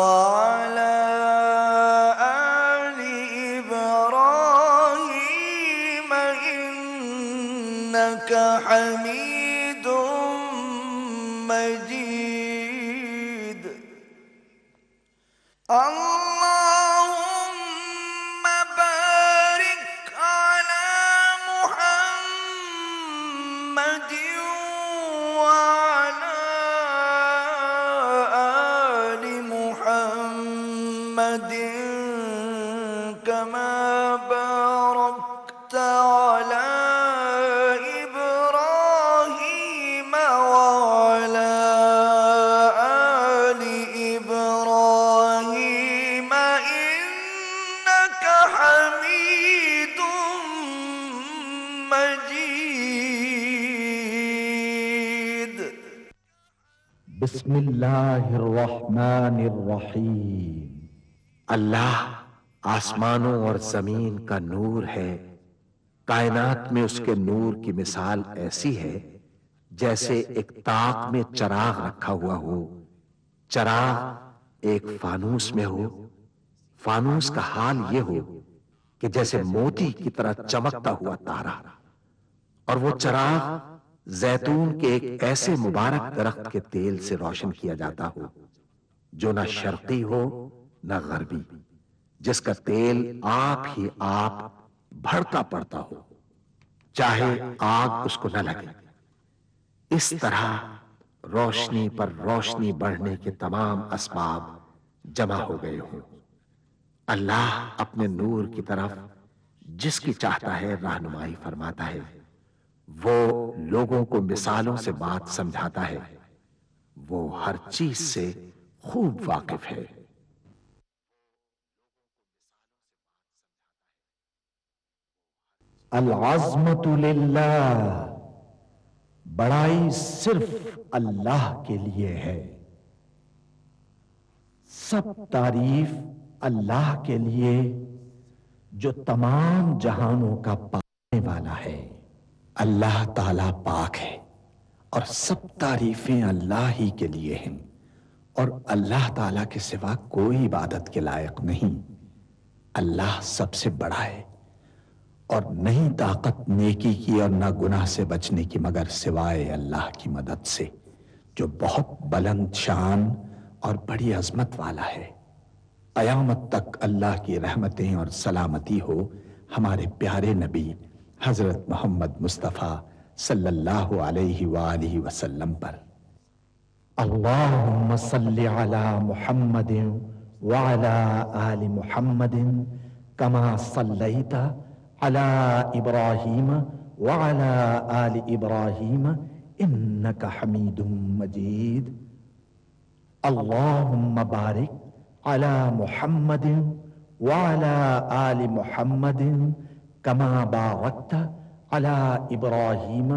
وعلى آل إبراهيم إنك حميد مجيد اللهم بارك على محمد وعلى آل محمد كما باركت على إبراهيم وعلى آل إبراهيم إنك حميد مجيد بسم اللہ الرحمن الرحیم۔ اللہ آسمانوں اور زمین کا نور ہے، کائنات میں اس کے نور کی مثال ایسی ہے جیسے ایک طاق میں چراغ رکھا ہوا ہو، چراغ ایک فانوس میں ہو، فانوس کا حال یہ ہو کہ جیسے موتی کی طرح چمکتا ہوا تارا، اور وہ چراغ زیتون کے ایک ایسے مبارک درخت کے تیل سے روشن کیا جاتا ہو جو نہ شرقی ہو نہ غربی، جس کا تیل آپ ہی آپ بھڑکا پڑتا ہو، چاہے آگ اس کو نہ لگے۔ اس طرح روشنی پر روشنی بڑھنے کے تمام اسباب جمع ہو گئے ہوں۔ اللہ اپنے نور کی طرف جس کی چاہتا ہے رہنمائی فرماتا ہے، وہ لوگوں کو مثالوں سے بات سمجھاتا ہے، وہ ہر چیز سے خوب واقف ہے۔ العظمت للہ، بڑائی صرف اللہ کے لیے ہے، سب تعریف اللہ کے لیے جو تمام جہانوں کا پانے والا ہے۔ اللہ تعالیٰ پاک ہے اور سب تعریفیں اللہ ہی کے لیے ہیں، اور اللہ تعالیٰ کے سوا کوئی عبادت کے لائق نہیں۔ اللہ سب سے بڑا ہے اور نہیں طاقت نیکی کی اور نہ گناہ سے بچنے کی مگر سوائے اللہ کی مدد سے، جو بہت بلند شان اور بڑی عظمت والا ہے۔ قیامت تک اللہ کی رحمتیں اور سلامتی ہو ہمارے پیارے نبی حضرت محمد مصطفیٰ صلی اللہ علیہ وآلہ وسلم پر۔ اللہم صلی علی محمد وعلی آل محمد کما صلیت علی ابراہیم وعلی آل ابراہیم انک حمید مجید۔ اللہم بارک علی محمد وعلی آل محمد کما بارکت علی ابراہیم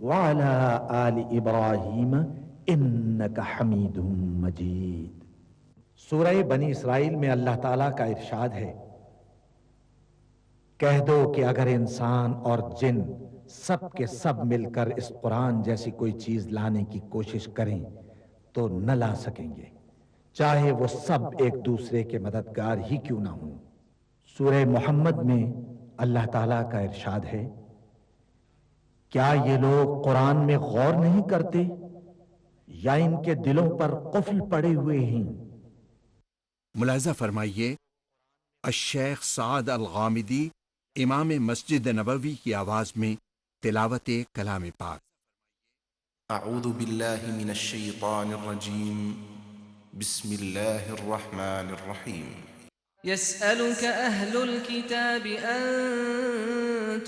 وعلی آل ابراہیم انک حمید مجید۔ سورہ بنی اسرائیل میں اللہ تعالیٰ کا ارشاد ہے، کہہ دو کہ اگر انسان اور جن سب کے سب مل کر اس قرآن جیسی کوئی چیز لانے کی کوشش کریں تو نہ لا سکیں گے، چاہے وہ سب ایک دوسرے کے مددگار ہی کیوں نہ ہوں۔ سورہ محمد میں اللہ تعالیٰ کا ارشاد ہے، کیا یہ لوگ قرآن میں غور نہیں کرتے یا ان کے دلوں پر قفل پڑے ہوئے ہیں؟ ملاحظہ فرمائیے الشیخ سعد الغامدی امام مسجد نبوی کی آواز میں تلاوت کلام پاک۔ اعوذ باللہ من الشیطان الرجیم، بسم اللہ الرحمن الرحیم۔ يسألك أهل الكتاب أن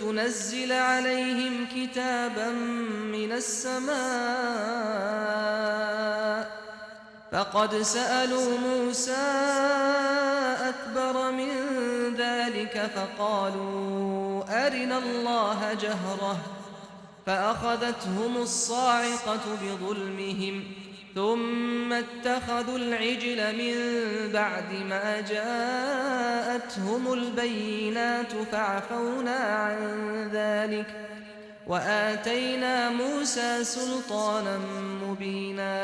تنزل عليهم كتابا من السماء فقد سألوا موسى أكبر من ذلك فقالوا أرنا الله جهرة فأخذتهم الصاعقة بظلمهم ثم اتخذوا العجل من بعد ما جاءتهم البينات فعفونا عن ذلك وآتينا موسى سلطانا مبينا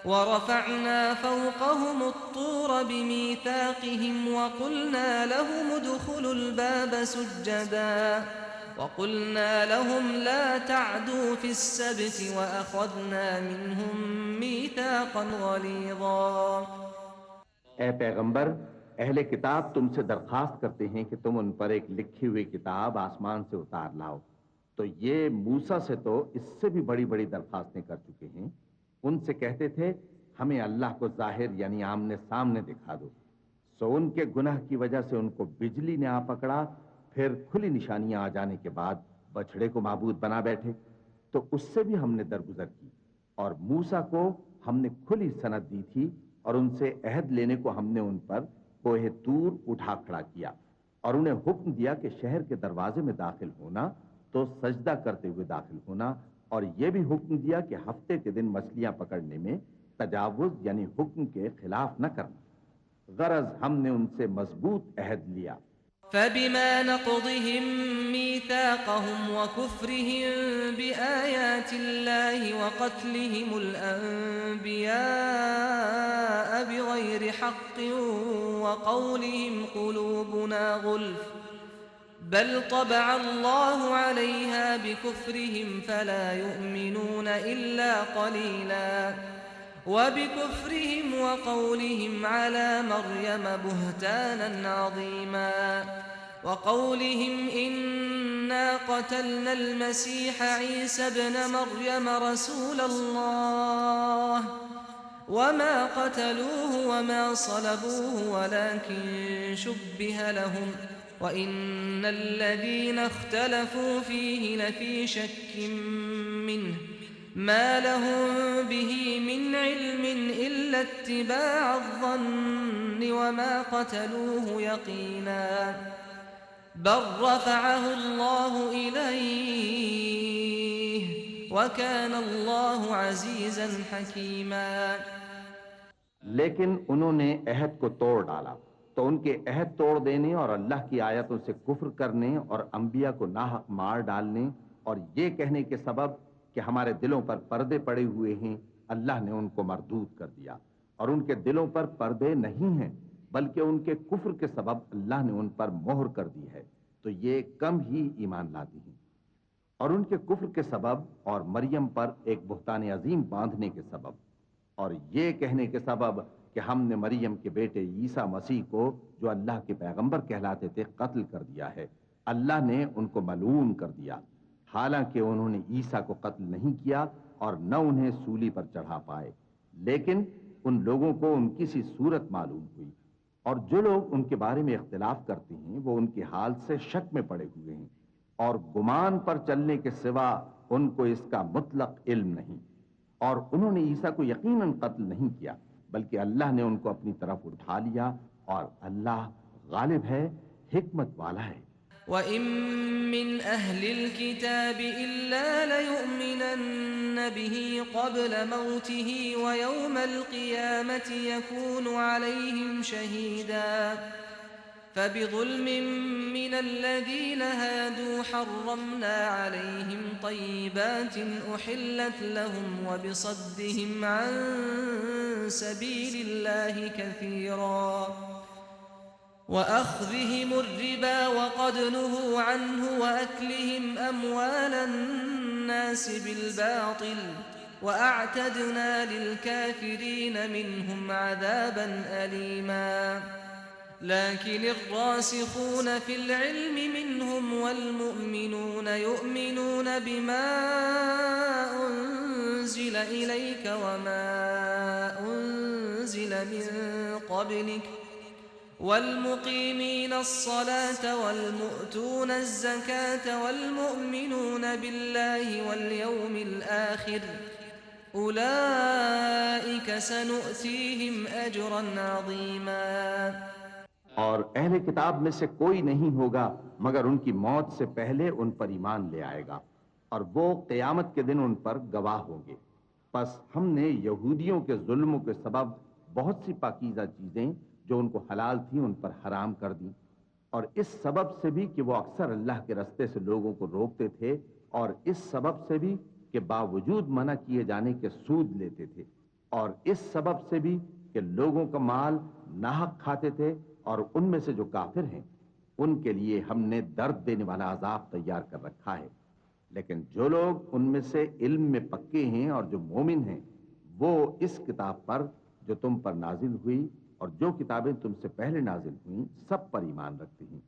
ورفعنا فوقهم الطور بميثاقهم وقلنا لهم ادخلوا الباب سجدا وقلنا لهم لا تعدوا في السبت وأخذنا منهم ميثاقا غليظا۔ اے پیغمبر، اہل کتاب تم سے درخواست کرتے ہیں کہ تم ان پر ایک لکھی ہوئی کتاب آسمان سے اتار لاؤ، تو یہ موسیٰ سے تو اس سے بھی بڑی بڑی درخواستیں کر چکے ہیں۔ ان سے کہتے تھے ہمیں اللہ کو ظاہر یعنی آمنے سامنے دکھا دو، سو ان کے گناہ کی وجہ سے ان کو بجلی نے آ پکڑا، پھر کھلی نشانیاں آ جانے کے بعد بچڑے کو معبود بنا بیٹھے، تو اس سے بھی ہم نے درگزر کی، اور موسیٰ کو ہم نے کھلی سند دی تھی، اور ان سے عہد لینے کو ہم نے ان پر کوہ طور اٹھا کھڑا کیا، اور انہیں حکم دیا کہ شہر کے دروازے میں داخل ہونا تو سجدہ کرتے ہوئے داخل ہونا، اور یہ بھی حکم دیا کہ ہفتے کے دن مچھلیاں پکڑنے میں تجاوز یعنی حکم کے خلاف نہ کرنا، غرض ہم نے ان سے مضبوط عہد لیا۔ فبما نقضهم ميثاقهم وكفرهم بآيات الله وقتلهم الأنبياء بغير حق وقولهم قلوبنا غلف بل طبع الله عليها بكفرهم فلا يؤمنون إلا قليلا وبكفرهم وقولهم على مريم بهتانا عظيما وقولهم إنا قتلنا المسيح عيسى ابن مريم رسول الله وما قتلوه وما صلبوه ولكن شبه لهم وإن الذين اختلفوا فيه لفي شك منه ما لهم به من علم إلا اتباع الظن وما قتلوه يقينا بل رفعه الله إليه وكان الله عزيزا حكيما۔ لیکن انہوں نے عہد کو توڑ ڈالا، تو ان کے عہد توڑ دینے اور اللہ کی آیتوں سے کفر کرنے اور انبیاء کو ناحق مار ڈالنے اور یہ کہنے کے سبب کہ ہمارے دلوں پر پردے پڑے ہوئے ہیں، اللہ نے ان کو مردود کر دیا، اور ان کے دلوں پر پردے نہیں ہیں بلکہ ان کے کفر کے سبب اللہ نے ان پر مہر کر دی ہے، تو یہ کم ہی ایمان لاتے ہیں۔ اور ان کے کفر کے سبب اور مریم پر ایک بہتان عظیم باندھنے کے سبب اور یہ کہنے کے سبب کہ ہم نے مریم کے بیٹے عیسیٰ مسیح کو جو اللہ کے پیغمبر کہلاتے تھے قتل کر دیا ہے، اللہ نے ان کو ملعون کر دیا، حالانکہ انہوں نے عیسیٰ کو قتل نہیں کیا اور نہ انہیں سولی پر چڑھا پائے، لیکن ان لوگوں کو ان کی سی صورت معلوم ہوئی، اور جو لوگ ان کے بارے میں اختلاف کرتے ہیں وہ ان کے حال سے شک میں پڑے ہوئے ہیں، اور گمان پر چلنے کے سوا ان کو اس کا مطلق علم نہیں، اور انہوں نے عیسیٰ کو یقیناً قتل نہیں کیا بلکہ اللہ نے ان کو اپنی طرف اٹھا لیا، اور اللہ غالب ہے، حکمت والا ہے۔ وَإِن مِّنْ أَهْلِ الْكِتَابِ إِلَّا لَيُؤْمِنَنَّ بِهِ قَبْلَ مَوْتِهِ وَيَوْمَ الْقِيَامَةِ يَكُونُ عَلَيْهِمْ شَهِيدًا فَبِظُلْمٍ مِّنَ الَّذِينَ هَادُوا حَرَّمْنَا عَلَيْهِمْ طَيِّبَاتٍ أُحِلَّتْ لَهُمْ وَبِصَدِّهِمْ عَن سَبِيلِ اللَّهِ كَثِيرًا وَأَخْذِهِمُ الرِّبَا وَقَدْ نُهُوا عَنْهُ وَأَكْلِهِمْ أَمْوَالَ النَّاسِ بِالْبَاطِلِ وَأَعْتَدْنَا لِلْكَافِرِينَ مِنْهُمْ عَذَابًا أَلِيمًا لكن الراسخون في العلم منهم والمؤمنون يؤمنون بما أنزل إليك وما أنزل من قبلك والمقيمين الصلاة والمؤتون الزكاة والمؤمنون بالله واليوم الآخر أولئك سنؤتيهم أجرا عظيما۔ اور اہل کتاب میں سے کوئی نہیں ہوگا مگر ان کی موت سے پہلے ان پر ایمان لے آئے گا، اور وہ قیامت کے دن ان پر گواہ ہوں گے۔ پس ہم نے یہودیوں کے ظلموں کے سبب بہت سی پاکیزہ چیزیں جو ان کو حلال تھیں ان پر حرام کر دیں، اور اس سبب سے بھی کہ وہ اکثر اللہ کے رستے سے لوگوں کو روکتے تھے، اور اس سبب سے بھی کہ باوجود منع کیے جانے کے سود لیتے تھے، اور اس سبب سے بھی کہ لوگوں کا مال ناحق کھاتے تھے، اور ان میں سے جو کافر ہیں ان کے لیے ہم نے درد دینے والا عذاب تیار کر رکھا ہے۔ لیکن جو لوگ ان میں سے علم میں پکے ہیں اور جو مومن ہیں، وہ اس کتاب پر جو تم پر نازل ہوئی اور جو کتابیں تم سے پہلے نازل ہوئیں سب پر ایمان رکھتے ہیں،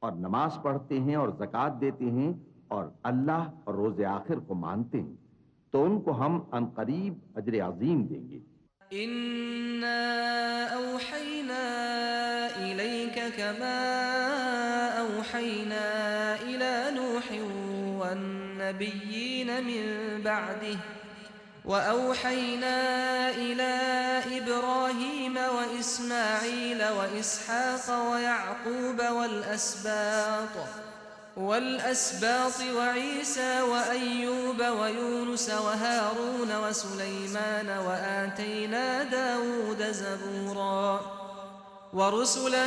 اور نماز پڑھتے ہیں اور زکوٰۃ دیتے ہیں، اور اللہ اور روز آخر کو مانتے ہیں، تو ان کو ہم عنقریب اجر عظیم دیں گے۔ إنا أوحينا إليك كما أوحينا إلى نوح والنبيين من بعده وأوحينا إلى إبراهيم وإسماعيل وإسحاق ويعقوب والأسباط وعيسى وأيوب ويونس وهارون وسليمان وآتينا داود زبورا ورسلا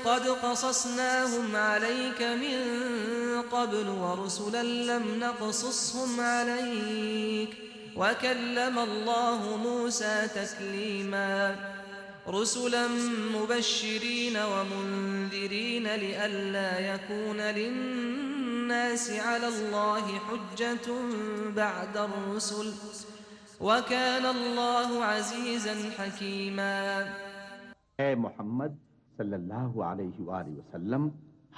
قد قصصناهم عليك من قبل ورسلا لم نقصصهم عليك وكلم الله موسى تكليما رسلا مبشرين ومنذرين لئلا يكون للناس على الله حجة بعد الرسل وكان الله عزيزا حكيما۔ اے محمد صلی اللہ علیہ وآلہ وسلم،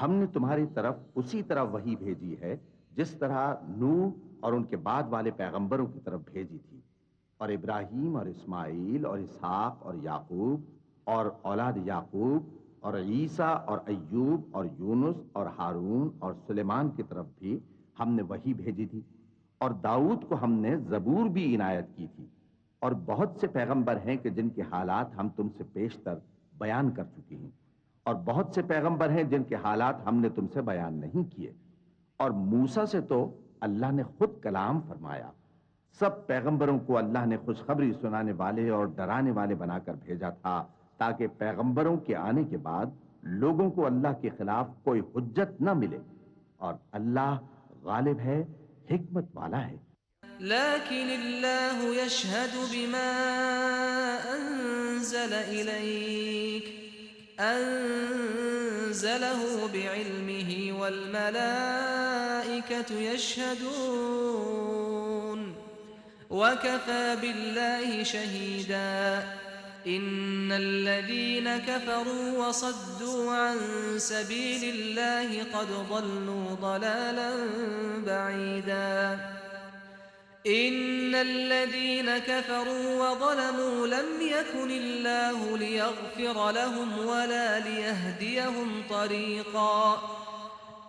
ہم نے تمہاری طرف اسی طرح وحی بھیجی ہے جس طرح نوح اور ان کے بعد والے پیغمبروں کی طرف بھیجی تھی، اور ابراہیم اور اسماعیل اور اسحاق اور یعقوب اور اولاد یعقوب اور عیسیٰ اور ایوب اور یونس اور ہارون اور سلیمان کی طرف بھی ہم نے وحی بھیجی تھی، اور داؤد کو ہم نے زبور بھی عنایت کی تھی، اور بہت سے پیغمبر ہیں کہ جن کے حالات ہم تم سے پیشتر بیان کر چکے ہیں، اور بہت سے پیغمبر ہیں جن کے حالات ہم نے تم سے بیان نہیں کیے، اور موسیٰ سے تو اللہ نے خود کلام فرمایا۔ سب پیغمبروں کو اللہ نے خوشخبری سنانے والے اور ڈرانے والے بنا کر بھیجا تھا، تاکہ پیغمبروں کے آنے کے بعد لوگوں کو اللہ کے خلاف کوئی حجت نہ ملے، اور اللہ غالب ہے، حکمت والا ہے۔ لكن الله يشهد بما أنزل إليك أنزله بعلمه والملائكة يشهدون وكفى بالله شهيدا إن الذين كفروا وصدوا عن سبيل الله قد ضلوا ضلالا بعيدا إن الذين كفروا وظلموا لم يكن الله ليغفر لهم ولا ليهديهم طريقا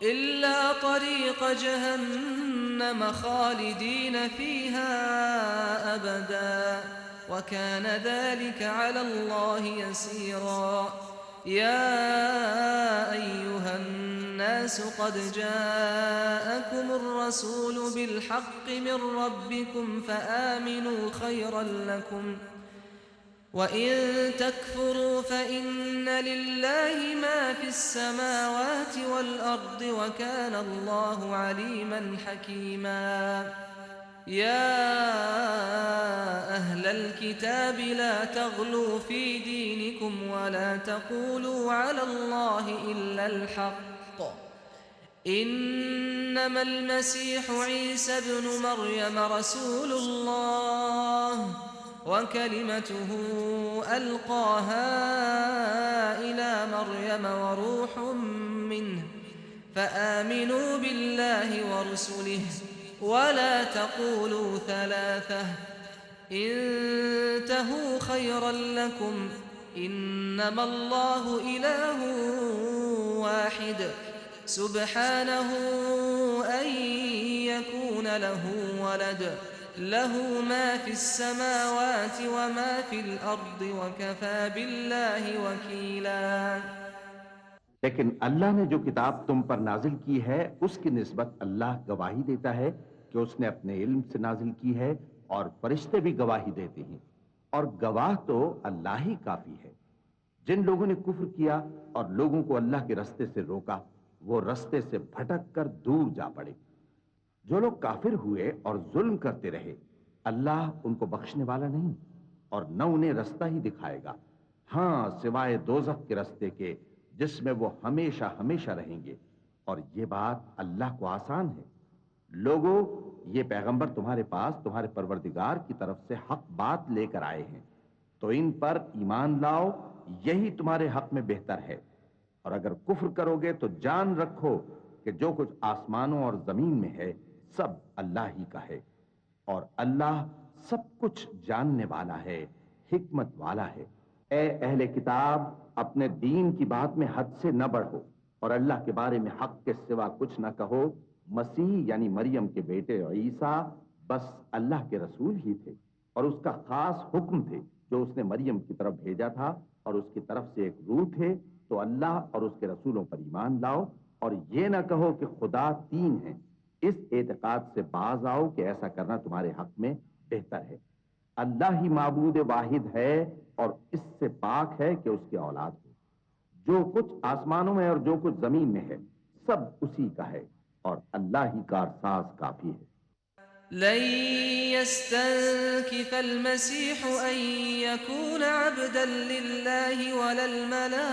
إلا طريق جهنم خالدين فيها أبدا وكان ذلك على الله يسيرا يا أيها الناس قد جاءكم الرسول بالحق من ربكم فآمنوا خيرا لكم وإن تكفروا فإن لله ما في السماوات والأرض وكان الله عليما حكيما يا أهل الكتاب لا تغلوا في دينكم ولا تقولوا على الله إلا الحق إنما المسيح عيسى ابن مريم رسول الله وكلمته ألقاها إلى مريم وروح منه فآمنوا بالله ورسله ولا تقولوا ثلاثة انتهوا خيرا لكم إنما الله إله واحد سبحانه أن يكون له ولد له ما في السماوات وما في الأرض وكفى بالله وكيلا۔ لیکن اللہ نے جو کتاب تم پر نازل کی ہے اس کی نسبت اللہ گواہی دیتا ہے کہ اس نے اپنے علم سے نازل کی ہے، اور فرشتے بھی گواہی دیتے ہیں، اور گواہ تو اللہ ہی کافی ہے۔ جن لوگوں نے کفر کیا اور لوگوں کو اللہ کے رستے سے روکا، وہ رستے سے بھٹک کر دور جا پڑے۔ جو لوگ کافر ہوئے اور ظلم کرتے رہے، اللہ ان کو بخشنے والا نہیں، اور نہ انہیں رستہ ہی دکھائے گا، ہاں سوائے دوزخ کے رستے کے جس میں وہ ہمیشہ ہمیشہ رہیں گے، اور یہ بات اللہ کو آسان ہے۔ لوگوں، یہ پیغمبر تمہارے پاس تمہارے پروردگار کی طرف سے حق بات لے کر آئے ہیں، تو ان پر ایمان لاؤ، یہی تمہارے حق میں بہتر ہے۔ اور اگر کفر کرو گے تو جان رکھو کہ جو کچھ آسمانوں اور زمین میں ہے سب اللہ ہی کا ہے، اور اللہ سب کچھ جاننے والا ہے، حکمت والا ہے۔ اے اہل کتاب، اپنے دین کی بات میں حد سے نہ بڑھو، اور اللہ کے بارے میں حق کے سوا کچھ نہ کہو۔ مسیح یعنی مریم کے بیٹے عیسیٰ بس اللہ کے رسول ہی تھے، اور اس کا خاص حکم تھے جو اس نے مریم کی طرف بھیجا تھا، اور اس کی طرف سے ایک روح تھے۔ تو اللہ اور اس کے رسولوں پر ایمان لاؤ، اور یہ نہ کہو کہ خدا تین ہیں۔ اس اعتقاد سے باز آؤ کہ ایسا کرنا تمہارے حق میں بہتر ہے۔ اللہ ہی معبود واحد ہے، اور اس سے پاک ہے کہ اس کی اولاد ہو۔ جو کچھ آسمانوں میں اور جو کچھ زمین میں ہے سب اسی کا ہے، اور اللہ ہی کارساز کافی ہے۔ لن يستنكف المسيح أن يكون عبدا لله ولا الملائكة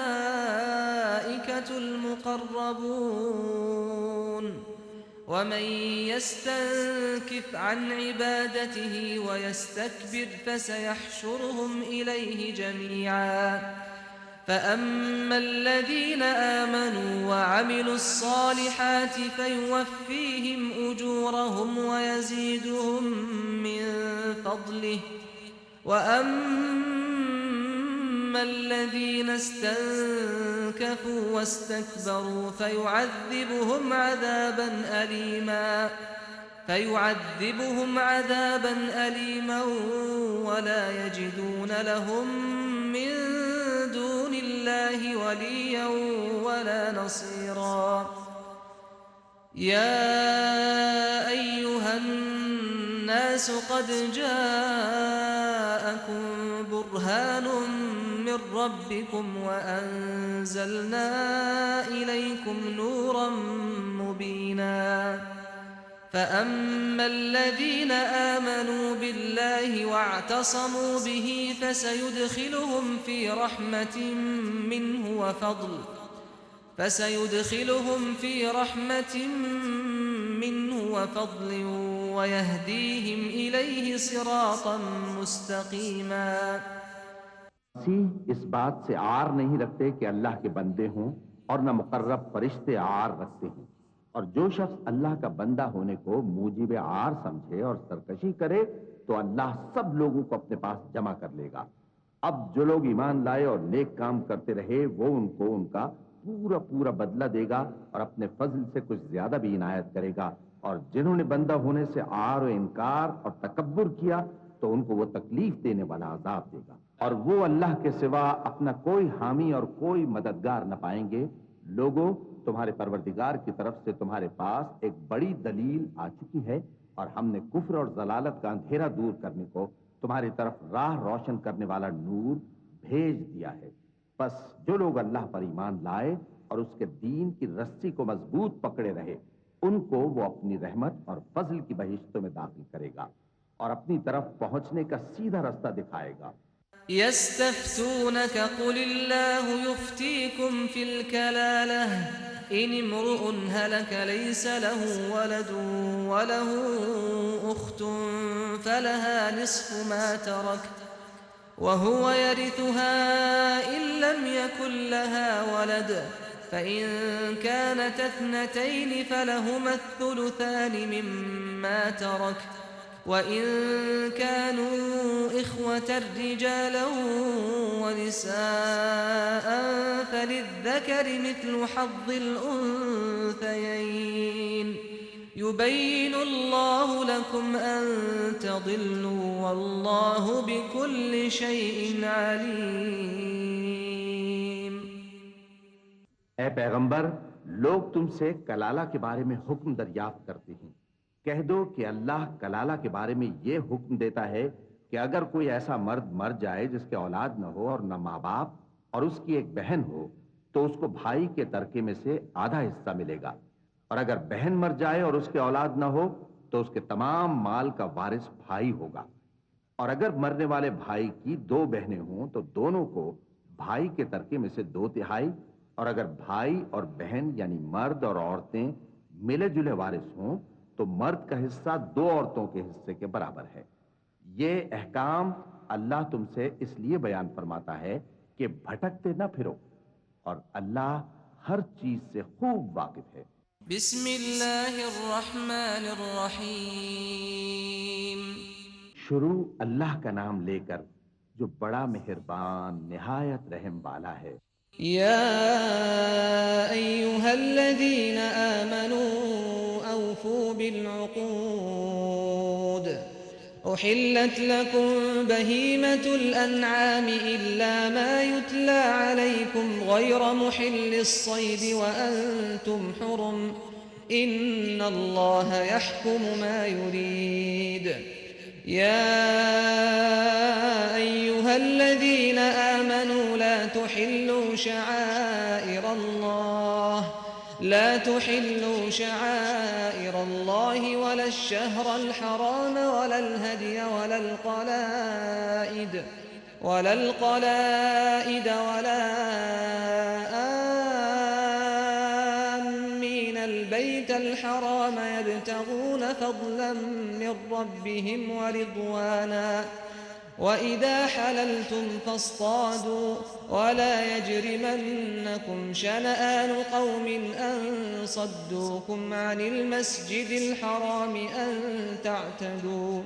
المقربون ومن يستنكف عن عبادته ويستكبر فسيحشرهم إليه جميعا فأما الذين آمنوا وعملوا الصالحات فيوفيهم أجورهم ويزيدهم من فضله وأما الذين استنكفوا واستكبروا فيعذبهم عذابا أليما ولا يجدون لهم من دون الله وليا ولا نصيرا يا أيها الناس قد جاءكم برهان من ربكم وأنزلنا إليكم نورا مبينا فأما الذين آمنوا بالله واعتصموا به فسيدخلهم في رحمة منه وفضل ويهديهم إليه صراطا مستقيما۔ مسیح اس بات سے عار نہیں رکھتے کہ اللہ کے بندے ہوں، اور نہ مقرب فرشتے عار رکھتے ہیں، اور جو شخص اللہ کا بندہ ہونے کو موجب عار سمجھے اور سرکشی کرے تو اللہ سب لوگوں کو اپنے پاس جمع کر لے گا۔ اب جو لوگ ایمان لائے اور نیک کام کرتے رہے وہ ان کو ان کا پورا بدلہ دے گا، اور اپنے فضل سے کچھ زیادہ بھی عنایت کرے گا۔ اور جنہوں نے بندہ ہونے سے عار و انکار اور تکبر کیا تو ان کو وہ تکلیف دینے والا عذاب دے گا، اور وہ اللہ کے سوا اپنا کوئی حامی اور کوئی مددگار نہ پائیں گے۔ لوگوں، تمہارے پروردگار کی طرف سے تمہارے پاس ایک بڑی دلیل آ چکی ہے، اور ہم نے کفر اور ضلالت کا اندھیرا دور کرنے کو تمہاری طرف راہ روشن کرنے والا نور بھیج دیا ہے۔ بس جو لوگ اللہ پر ایمان لائے اور اس کے دین کی رسی کو مضبوط پکڑے رہے ان کو وہ اپنی رحمت اور فضل کی بہشتوں میں داخل کرے گا، اور اپنی طرف پہنچنے کا سیدھا رستہ دکھائے گا۔ يستفتونك قل الله يفتيكم في الكلالة إن امرؤ هلك ليس له ولد وله أخت فلها نصف ما ترك وهو يرثها إن لم يكن لها ولد فإن كانت اثنتين فلهما الثلثان مما ترك وإن كانوا إخوة رجالا ونساء فللذكر مثل حظ الأنثيين يبين الله لكم أن تضلوا والله بكل شيء عليم۔ اے پیغمبر، لوگ تم سے کلالہ کے بارے میں حکم دریافت کرتے ہیں۔ کہہ دو کہ اللہ کلالہ کے بارے میں یہ حکم دیتا ہے کہ اگر کوئی ایسا مرد مر جائے جس کے اولاد نہ ہو اور نہ ماں باپ، اور اس کی ایک بہن ہو تو اس کو بھائی کے ترکے میں سے آدھا حصہ ملے گا، اور اگر بہن مر جائے اور اس کے اولاد نہ ہو تو اس کے تمام مال کا وارث بھائی ہوگا۔ اور اگر مرنے والے بھائی کی 2 بہنیں ہوں تو دونوں کو بھائی کے ترکے میں سے 2/3، اور اگر بھائی اور بہن یعنی مرد اور عورتیں ملے جلے وارث ہوں تو مرد کا حصہ 2 عورتوں کے حصے کے برابر ہے۔ یہ احکام اللہ تم سے اس لیے بیان فرماتا ہے کہ بھٹکتے نہ پھرو، اور اللہ ہر چیز سے خوب واقف ہے۔ بسم اللہ الرحمن الرحیم۔ شروع اللہ کا نام لے کر جو بڑا مہربان نہایت رحم والا ہے۔ یا ایہا الذین آمنوا اوفوا بالعقود احلت لکم بہیمۃ الانعام الا ما یتلی علیکم غیر محل الصید وانتم حرم ان اللہ یحکم ما یرید۔ يا أيها الذين آمنوا لا تحلوا شعائر الله ولا الشهر الحرام ولا الهدي ولا القلائد ولا آمين البيت الحرام يبتغون فضلا من ربهم ورضوانا وإذا حللتم فاصطادوا ولا يجرمنكم شنآن قوم أن صدوكم عن المسجد الحرام أن تعتدوا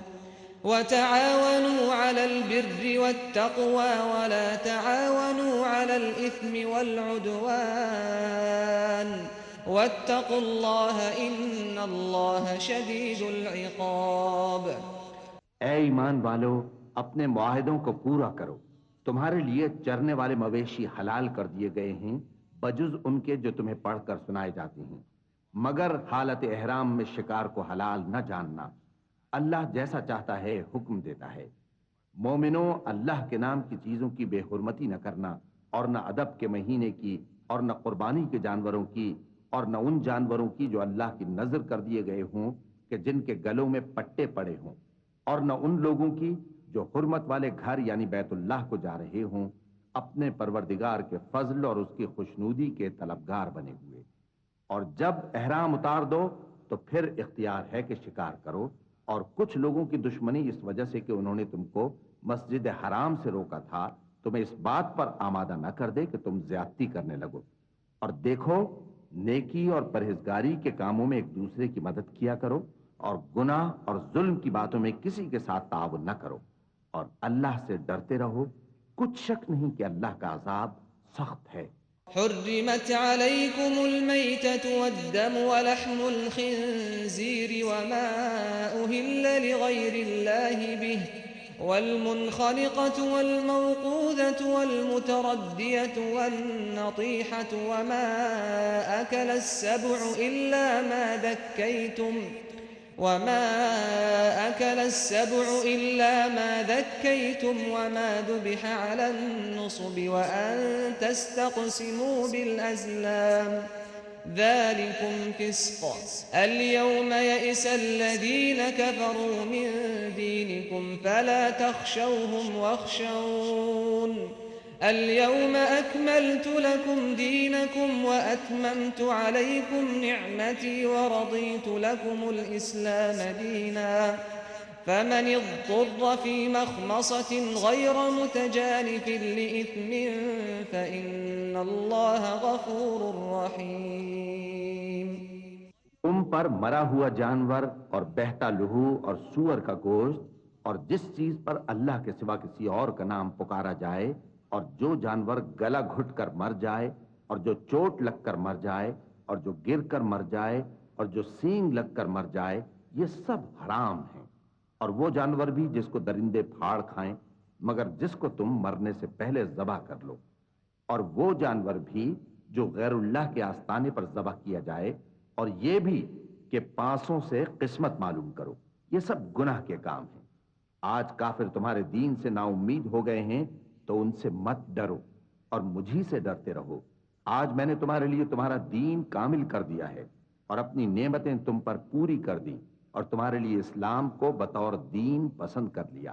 وتعاونوا على البر والتقوى ولا تعاونوا على الإثم والعدوان واتقوا الله إن الله شديد العقاب۔ اے ایمان والو، اپنے معاہدوں کو پورا کرو۔ تمہارے لیے چرنے والے مویشی حلال کر دیے گئے ہیں بجز ان کے جو تمہیں پڑھ کر سنائے جاتے ہیں، مگر حالت احرام میں شکار کو حلال نہ جاننا۔ اللہ جیسا چاہتا ہے حکم دیتا ہے۔ مومنوں، اللہ کے نام کی چیزوں کی بے حرمتی نہ کرنا، اور نہ ادب کے مہینے کی، اور نہ قربانی کے جانوروں کی، اور نہ ان جانوروں کی جو اللہ کی نذر کر دیے گئے ہوں کہ جن کے گلوں میں پٹے پڑے ہوں، اور نہ ان لوگوں کی جو حرمت والے گھر یعنی بیت اللہ کو جا رہے ہوں اپنے پروردگار کے فضل اور اس کی خوشنودی کے طلبگار بنے ہوئے۔ اور جب احرام اتار دو تو پھر اختیار ہے کہ شکار کرو، اور کچھ لوگوں کی دشمنی اس وجہ سے کہ انہوں نے تم کو مسجد حرام سے روکا تھا تمہیں اس بات پر آمادہ نہ کر دے کہ تم زیادتی کرنے لگو۔ اور دیکھو، نیکی اور پرہیزگاری کے کاموں میں ایک دوسرے کی مدد کیا کرو، اور گناہ اور ظلم کی باتوں میں کسی کے ساتھ تعاون نہ کرو، اور اللہ سے ڈرتے رہو۔ کچھ شک نہیں کہ اللہ کا عذاب سخت ہے۔ حرمت عليكم الميتة والدم ولحم الخنزير وما أهل لغير الله به والمنخنقة والموقوذة والمتردية والنطيحة وما أكل السبع إلا ما ذكيتم وما ذبح على النصب وأن تستقسموا بالأزلام ذلكم فسق اليوم يئس الذين كفروا من دينكم فلا تخشوهم واخشون اليوم أكملت لكم دينكم وأتممت عليكم نعمتي ورضيت لكم الإسلام دينا فمن اضطر في مخمصة غير متجانف لإثم فإن الله غفور رحيم۔ تم پر مرا ہوا جانور اور بہتا لہو اور سور کا گوشت اور جس چیز پر اللہ کے سوا کسی اور کا نام پکارا جائے، اور جو جانور گلا گھٹ کر مر جائے، اور جو چوٹ لگ کر مر جائے، اور جو گر کر مر جائے، اور جو سینگ لگ کر مر جائے، یہ سب حرام ہیں۔ اور وہ جانور بھی جس کو درندے پھاڑ کھائیں، مگر جس کو تم مرنے سے پہلے ذبح کر لو، اور وہ جانور بھی جو غیر اللہ کے آستانے پر ذبح کیا جائے، اور یہ بھی کہ پانسوں سے قسمت معلوم کرو۔ یہ سب گناہ کے کام ہیں۔ آج کافر تمہارے دین سے نا امید ہو گئے ہیں تو ان سے مت ڈرو اور مجھی سے ڈرتے رہو۔ آج میں نے تمہارے لیے تمہارا دین کامل کر دیا ہے اور اپنی نعمتیں تم پر پوری کر دی، اور تمہارے لیے اسلام کو بطور دین پسند کر لیا۔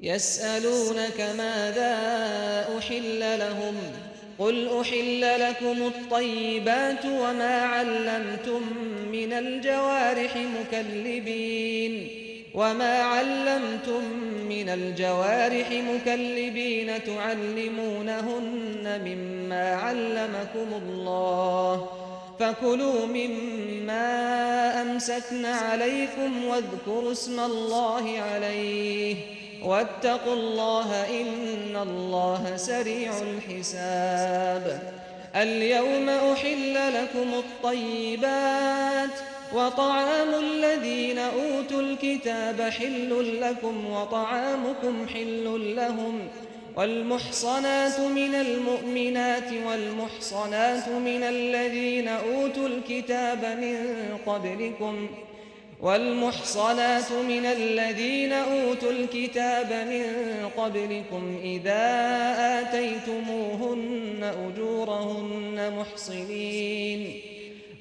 يسألونك ماذا أحل لهم قل أحل لكم الطيبات وما علمتم من الجوارح مكلبين تعلمونهن مما علمكم الله فكلوا مما أمسكن عليكم واذكروا اسم الله عليه واتقوا الله إن الله سريع الحساب. اليوم أحل لكم الطيبات وطعام الذين أوتوا الكتاب حل لكم وطعامكم حل لهم والمحصنات من المؤمنات والمحصنات من الذين أوتوا الكتاب من قبلكم إذا آتيتموهن أجورهن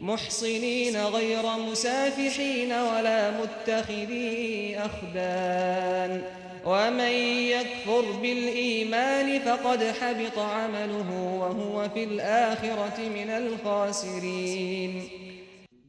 محصنين غير مسافحين ولا متخذي أخدان ومن يكفر بالإيمان فقد حبط عمله وهو في الآخرة من الخاسرين.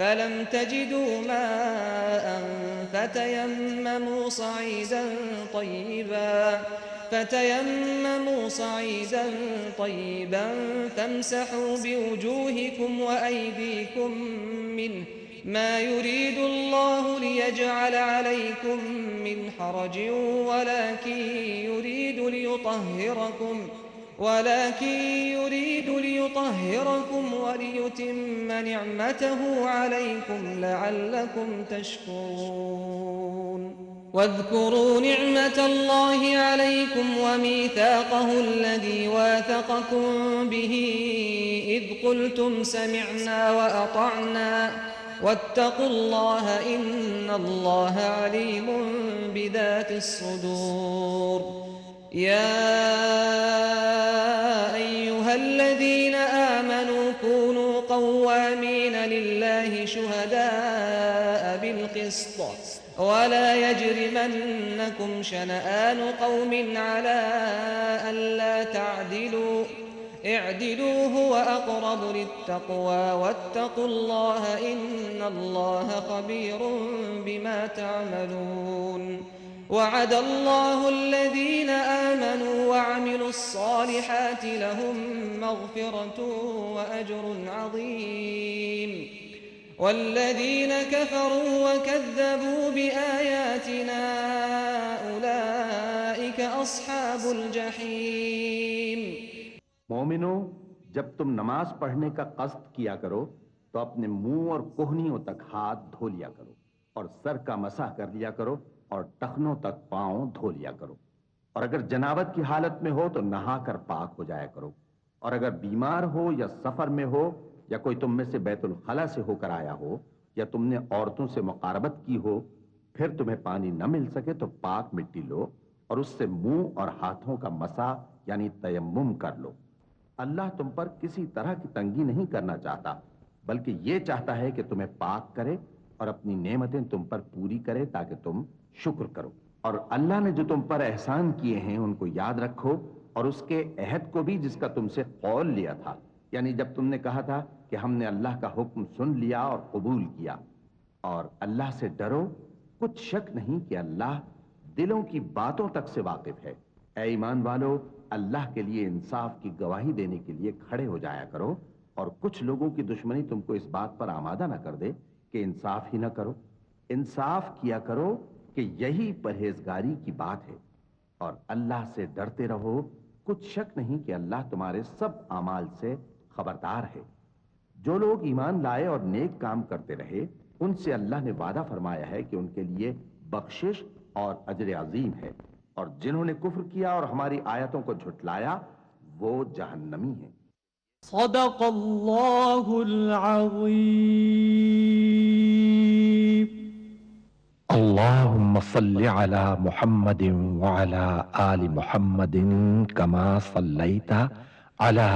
فلم تجدوا ماء فتيمموا صعيدا طيبا فامسحوا بوجوهكم وأيديكم منه ما يريد الله ليجعل عليكم من حرج ولكن يريد ليطهركم وليتم نعمته عليكم لعلكم تشكرون. واذكروا نعمة الله عليكم وميثاقه الذي واثقكم به إذ قلتم سمعنا وأطعنا واتقوا الله إن الله عليم بذات الصدور. يا أيها الذين آمنوا كونوا قوامين لله شهداء بالقسط ولا يجرمنكم شنآن قوم على ألا تعدلوا اعدلوا هو أقرب للتقوى واتقوا الله إن الله خبير بما تعملون. وعد الله الذين آمنوا وعملوا الصالحات لهم مغفرة وأجر عظيم. والذين كفروا وكذبوا بآياتنا أولئك أصحاب الجحيم۔ مومنو، جب تم نماز پڑھنے کا قصد کیا کرو تو اپنے منہ اور کوہنیوں تک ہاتھ دھو لیا کرو، اور سر کا مسح کر لیا کرو، اور ٹخنوں تک پاؤں دھو لیا کرو، اور اگر جنابت کی حالت میں ہو تو نہا کر پاک ہو جایا کرو، اور اگر بیمار ہو یا سفر میں ہو یا کوئی تم میں سے بیت الخلا سے ہو کر آیا ہو یا تم نے عورتوں سے مقاربت کی ہو، پھر تمہیں پانی نہ مل سکے تو پاک مٹی لو اور اس سے منہ اور ہاتھوں کا مسح یعنی تیمم کر لو۔ اللہ تم پر کسی طرح کی تنگی نہیں کرنا چاہتا، بلکہ یہ چاہتا ہے کہ تمہیں پاک کرے اور اپنی نعمتیں تم پر پوری کرے تاکہ تم شکر کرو۔ اور اللہ نے جو تم پر احسان کیے ہیں ان کو یاد رکھو، اور اس کے عہد کو بھی جس کا تم سے قول لیا تھا، یعنی جب تم نے کہا تھا کہ ہم نے اللہ کا حکم سن لیا اور قبول کیا۔ اور اللہ سے ڈرو، کچھ شک نہیں کہ اللہ دلوں کی باتوں تک سے واقف ہے۔ اے ایمان والو، اللہ کے لیے انصاف کی گواہی دینے کے لیے کھڑے ہو جایا کرو، اور کچھ لوگوں کی دشمنی تم کو اس بات پر آمادہ نہ کر دے کہ انصاف ہی نہ کرو۔ انصاف کیا کرو کہ یہی پرہیزگاری کی بات ہے، اور اللہ سے ڈرتے رہو، کچھ شک نہیں کہ اللہ تمہارے سب اعمال سے خبردار ہے۔ جو لوگ ایمان لائے اور نیک کام کرتے رہے ان سے اللہ نے وعدہ فرمایا ہے کہ ان کے لیے بخشش اور اجر عظیم ہے، اور جنہوں نے کفر کیا اور ہماری آیتوں کو جھٹلایا وہ جہنمی ہیں۔ صدق اللہ العظیم۔ اللهم صل على محمد وعلى آل محمد كما صليت على